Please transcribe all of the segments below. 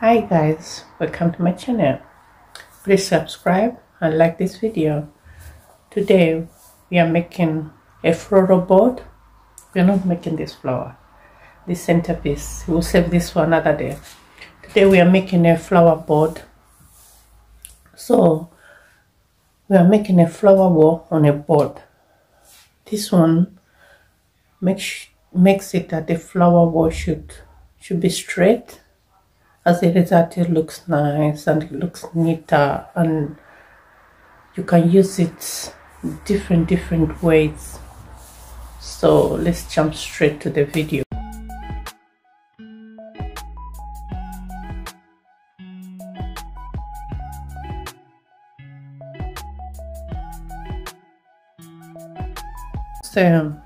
Hi guys, welcome to my channel. Please subscribe and like this video. Today we are making a floral board. We are not making this flower, this centerpiece. We'll save this for another day. Today we are making a flower board. So we are making a flower wall on a board. This one makes it that the flower wall should be straight. As a result, it looks nice and it looks neater, and you can use it different ways. So let's jump straight to the video. The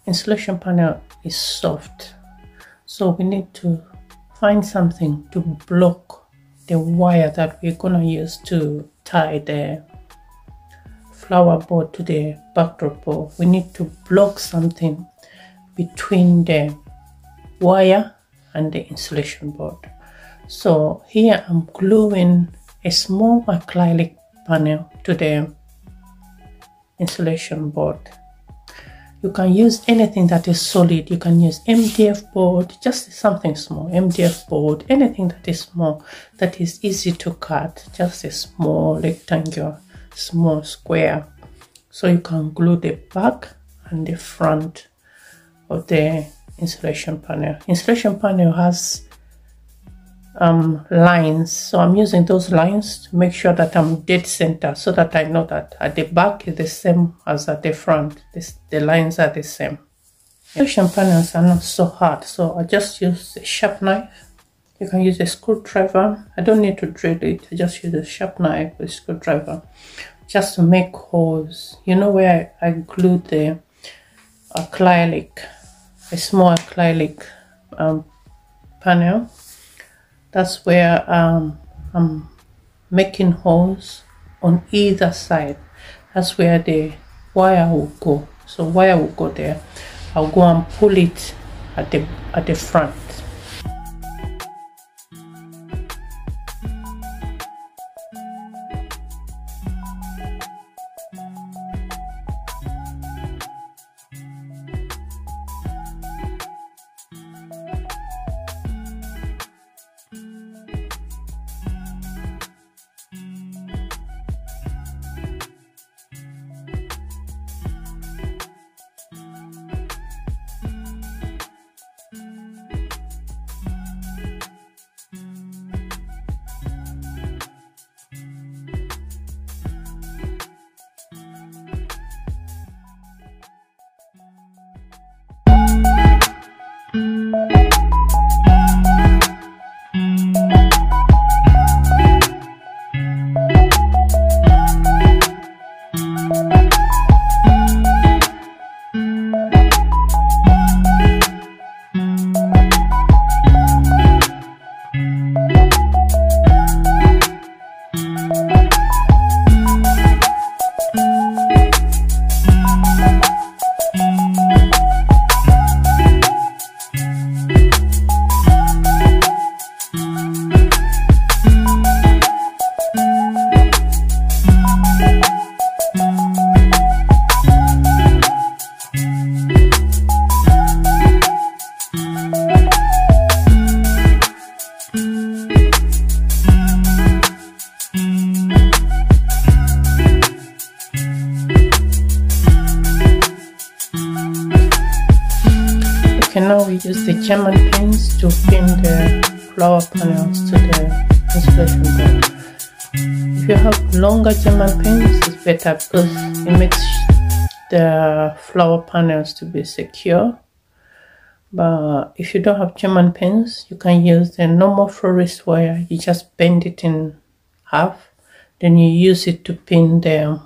insulation panel is soft, so we need to find something to block the wire that we're gonna use to tie the flower board to the backdrop board. We need to block something between the wire and the insulation board. So here I'm gluing a small acrylic panel to the insulation board. You can use anything that is solid. You can use MDF board, just something small, MDF board, anything that is small, that is easy to cut, just a small rectangle, small square. So you can glue the back and the front of the insulation panel. Insulation panel has lines, so I'm using those lines to make sure that I'm dead center, so that I know that at the back is the same as at the front. The lines are the same. Insulation panels are not so hard, so I just use a sharp knife. You can use a screwdriver. I don't need to drill it. I just use a sharp knife with a screwdriver just to make holes. You know where I glued the acrylic, a small acrylic panel. That's where I'm making holes on either side. That's where the wire will go. So wire will go there. I'll go and pull it at the front. Okay, now we use the German pins to pin the flower panels to the insulation board. If you have longer German pins, it's better because it makes the flower panels to be secure. But if you don't have German pins, you can use the normal florist wire. You just bend it in half, then you use it to pin the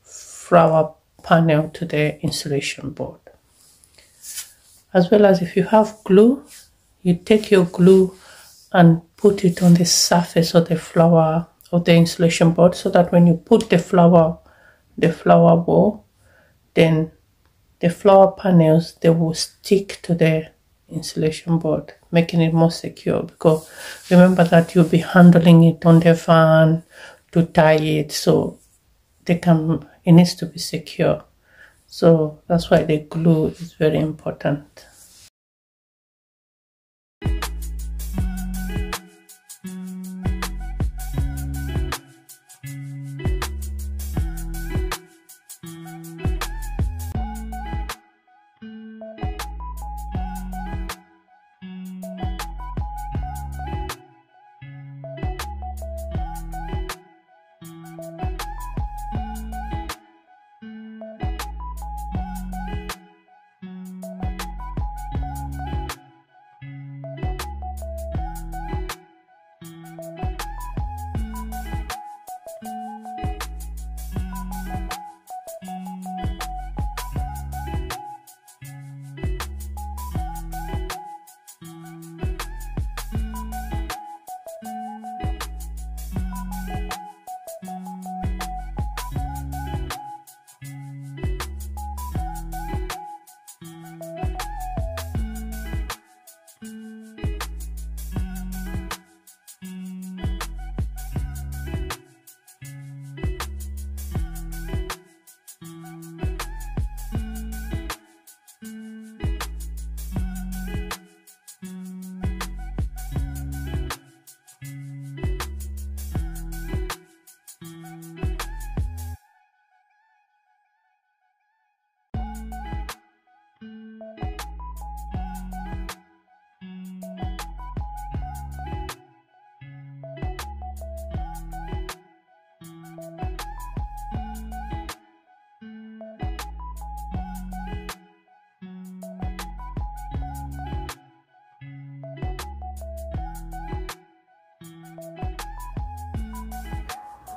flower panel to the insulation board. As well as if you have glue, you take your glue and put it on the surface of the flower of the insulation board, so that when you put the flower wall, then the flower panels, they will stick to the insulation board. making it more secure, because remember that you'll be handling it on the fan to tie it, so it needs to be secure. So that's why the glue is very important.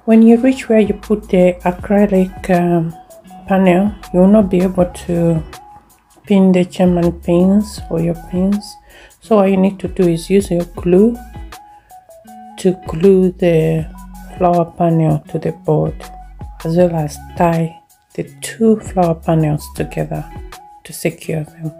When you reach where you put the acrylic panel, you will not be able to pin the German pins or your pins. So all you need to do is use your glue to glue the flower panel to the board, as well as tie the two flower panels together to secure them.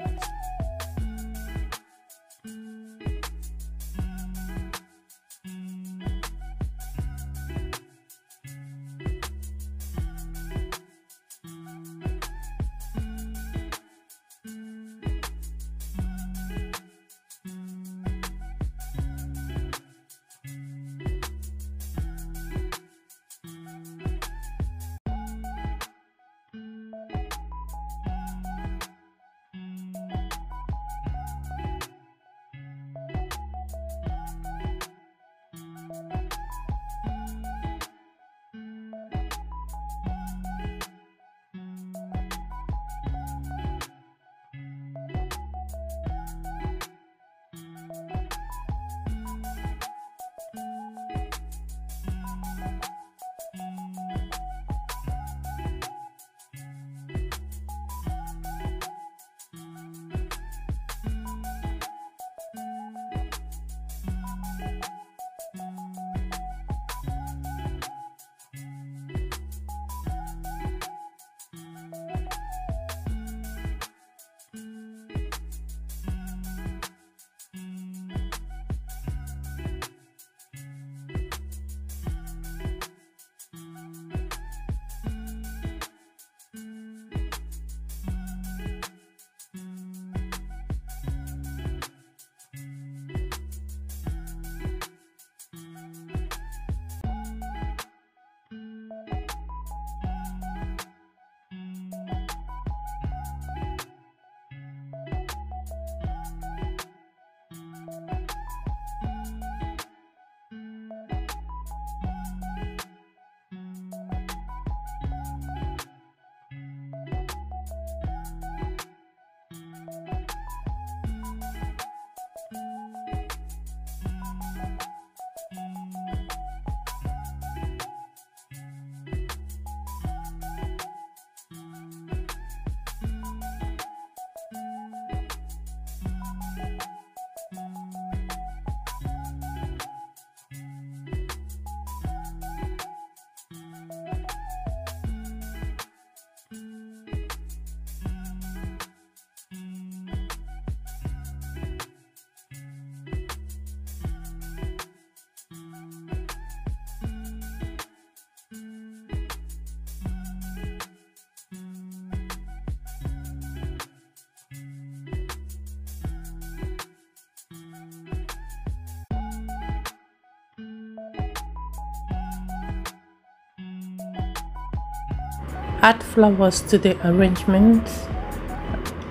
add flowers to the arrangement,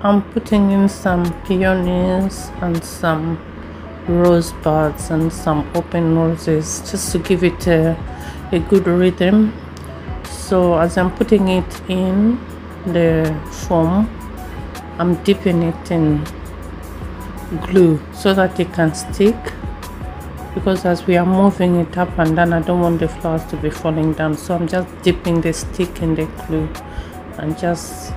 I'm putting in some peonies and some rosebuds and some open roses just to give it a good rhythm. So as I'm putting it in the foam, I'm dipping it in glue so that it can stick, because as we are moving it up and down, I don't want the flowers to be falling down. So I'm just dipping the stick in the glue and just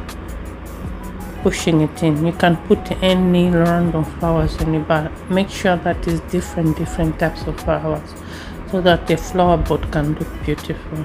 pushing it in. You can put any random flowers in it, but make sure that it's different types of flowers so that the flower board can look beautiful.